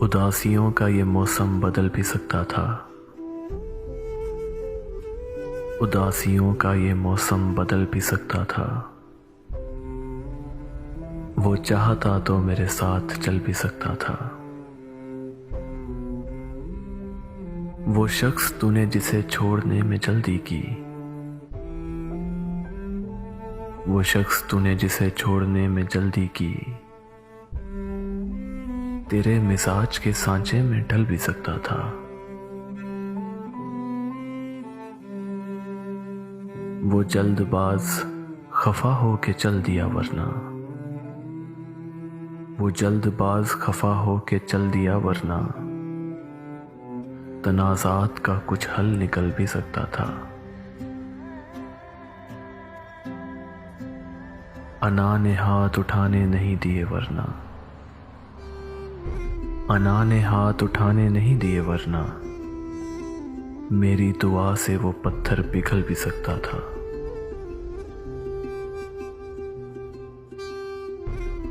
उदासियों का ये मौसम बदल भी सकता था। उदासियों का ये मौसम बदल भी सकता था। वो चाहता तो मेरे साथ चल भी सकता था। वो शख्स तूने जिसे छोड़ने में जल्दी की, वो शख्स तूने जिसे छोड़ने में जल्दी की, तेरे मिजाज के सांचे में ढल भी सकता था। वो जल्दबाज खफा हो के चल दिया वरना, वो जल्दबाज खफा हो के चल दिया वरना तनाज़ात का कुछ हल निकल भी सकता था। अना ने हाथ उठाने नहीं दिए वरना, अना ने हाथ उठाने नहीं दिए वरना मेरी दुआ से वो पत्थर पिघल भी सकता था।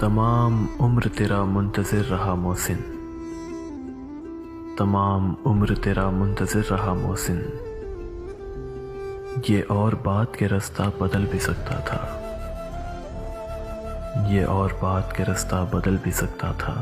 तमाम उम्र तेरा मुंतज़िर रहा मोहसिन, तमाम उम्र तेरा मुंतज़िर रहा मोहसिन, ये और बात के रास्ता बदल भी सकता था, ये और बात के रास्ता बदल भी सकता था।